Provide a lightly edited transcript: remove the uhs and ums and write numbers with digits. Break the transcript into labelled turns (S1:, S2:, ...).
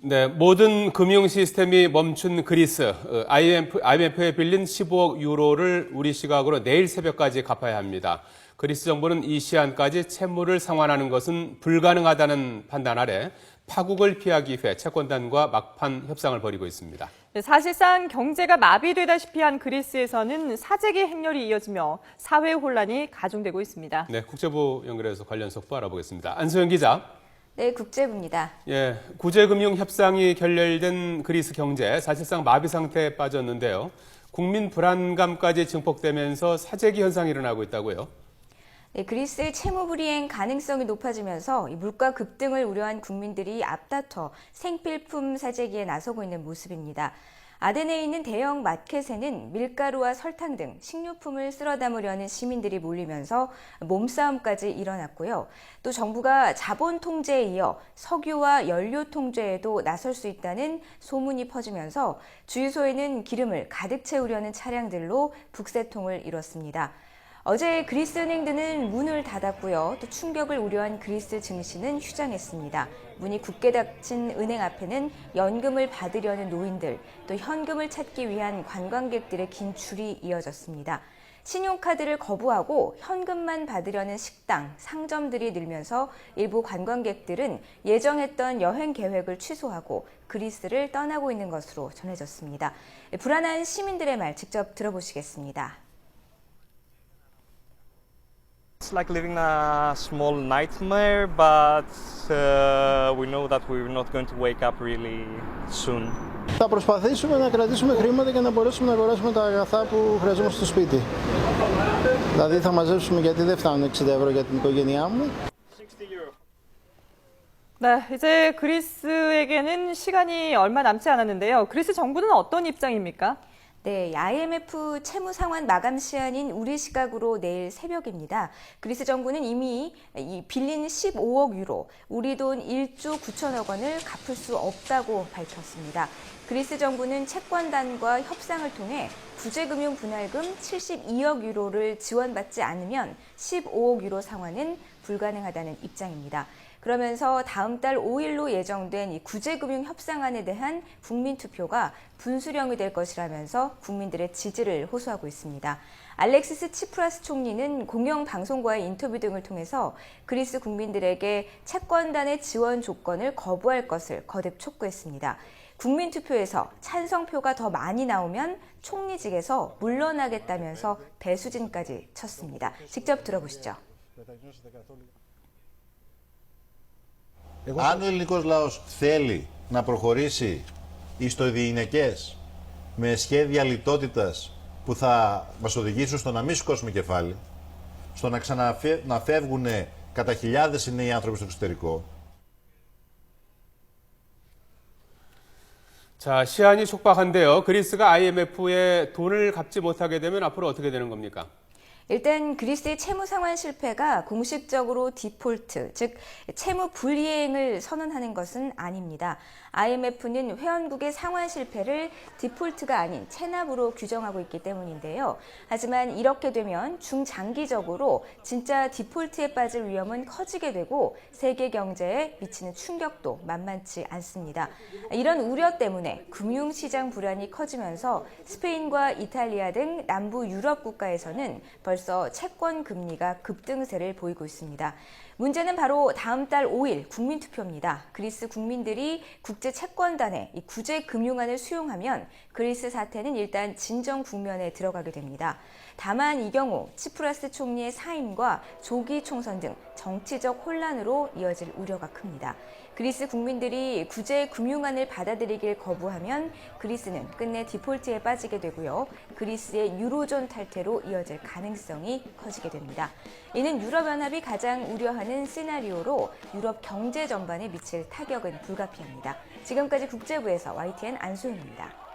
S1: 네, 모든 금융 시스템이 멈춘 그리스. IMF에 빌린 15억 유로를 우리 시각으로 내일 새벽까지 갚아야 합니다. 그리스 정부는 이 시한까지 채무를 상환하는 것은 불가능하다는 판단 아래 파국을 피하기 위해 채권단과 막판 협상을 벌이고 있습니다.
S2: 사실상 경제가 마비되다시피 한 그리스에서는 사재기 행렬이 이어지며 사회 혼란이 가중되고 있습니다.
S1: 네, 국제부 연결해서 관련 속보 알아보겠습니다. 안소영 기자.
S3: 네, 국제부입니다.
S1: 예, 구제금융 협상이 결렬된 그리스 경제 사실상 마비 상태에 빠졌는데요. 국민 불안감까지 증폭되면서 사재기 현상이 일어나고 있다고요.
S3: 네, 그리스의 채무 불이행 가능성이 높아지면서 물가 급등을 우려한 국민들이 앞다퉈 생필품 사재기에 나서고 있는 모습입니다. 아덴에 있는 대형 마켓에는 밀가루와 설탕 등 식료품을 쓸어 담으려는 시민들이 몰리면서 몸싸움까지 일어났고요. 또 정부가 자본 통제에 이어 석유와 연료 통제에도 나설 수 있다는 소문이 퍼지면서 주유소에는 기름을 가득 채우려는 차량들로 북새통을 이뤘습니다. 어제 그리스 은행들은 문을 닫았고요. 또 충격을 우려한 그리스 증시는 휴장했습니다. 문이 굳게 닫힌 은행 앞에는 연금을 받으려는 노인들, 또 현금을 찾기 위한 관광객들의 긴 줄이 이어졌습니다. 신용카드를 거부하고 현금만 받으려는 식당, 상점들이 늘면서 일부 관광객들은 예정했던 여행 계획을 취소하고 그리스를 떠나고 있는 것으로 전해졌습니다. 불안한 시민들의 말 직접 들어보시겠습니다.
S4: It's like living a small nightmare, but we know that we're not going to wake up really soon.
S5: Θα προσπαθήσουμε να κρατήσουμε χρήματα για να μπορέσουμε να αγοράσουμε τα αγαθά που χρειαζόμαστε στο σπίτι. Δηλαδή θα μαζέψουμε γιατί δεν φτάνουν 60 ευρώ για την οικογένειά μου.
S2: 네, 이제 그리스에게는 시간이 얼마 남지 않았는데요. 그리스 정부는 어떤 입장입니까?
S3: 네, IMF 채무 상환 마감 시한인 우리 시각으로 내일 새벽입니다. 그리스 정부는 이미 빌린 15억 유로, 우리 돈 1조 9천억 원을 갚을 수 없다고 밝혔습니다. 그리스 정부는 채권단과 협상을 통해 구제금융 분할금 72억 유로를 지원받지 않으면 15억 유로 상환은 불가능하다는 입장입니다. 그러면서 다음 달 5일로 예정된 이 구제금융 협상안에 대한 국민투표가 분수령이 될 것이라면서 국민들의 지지를 호소하고 있습니다. 알렉시스 치프라스 총리는 공영방송과의 인터뷰 등을 통해서 그리스 국민들에게 채권단의 지원 조건을 거부할 것을 거듭 촉구했습니다. 국민투표에서 찬성표가 더 많이 나오면 총리직에서 물러나겠다면서 배수진까지 쳤습니다. 직접 들어보시죠.
S6: Αν ο ελληνικός λαός θέλει να προχωρήσει εις το διηνεκές με σχέδια λιτότητας που θα μας οδηγήσουν στο να μην σηκώσουμε κεφάλι, στο να φεύγουν κατά χιλιάδες οι νέοι άνθρωποι στο εξωτερικό.
S1: 자, 시한이 촉박한데요. 그리스가 IMF에 돈을 갚지 못하게 되면 앞으로 어떻게 되는 겁니까?
S3: 일단 그리스의 채무 상환 실패가 공식적으로 디폴트, 즉 채무 불이행을 선언하는 것은 아닙니다. IMF는 회원국의 상환 실패를 디폴트가 아닌 체납으로 규정하고 있기 때문인데요. 하지만 이렇게 되면 중장기적으로 진짜 디폴트에 빠질 위험은 커지게 되고 세계 경제에 미치는 충격도 만만치 않습니다. 이런 우려 때문에 금융시장 불안이 커지면서 스페인과 이탈리아 등 남부 유럽 국가에서는 벌써 채권 금리가 급등세를 보이고 있습니다. 문제는 바로 다음 달 5일 국민투표입니다. 그리스 국민들이 국제채권단의 이 구제금융안을 수용하면 그리스 사태는 일단 진정 국면에 들어가게 됩니다. 다만 이 경우 치프라스 총리의 사임과 조기 총선 등 정치적 혼란으로 이어질 우려가 큽니다. 그리스 국민들이 구제금융안을 받아들이길 거부하면 그리스는 끝내 디폴트에 빠지게 되고요. 그리스의 유로존 탈퇴로 이어질 가능성이 커지게 됩니다. 이는 유럽연합이 가장 우려하는 시나리오로 유럽 경제 전반에 미칠 타격은 불가피합니다. 지금까지 국제부에서 YTN 안소영입니다.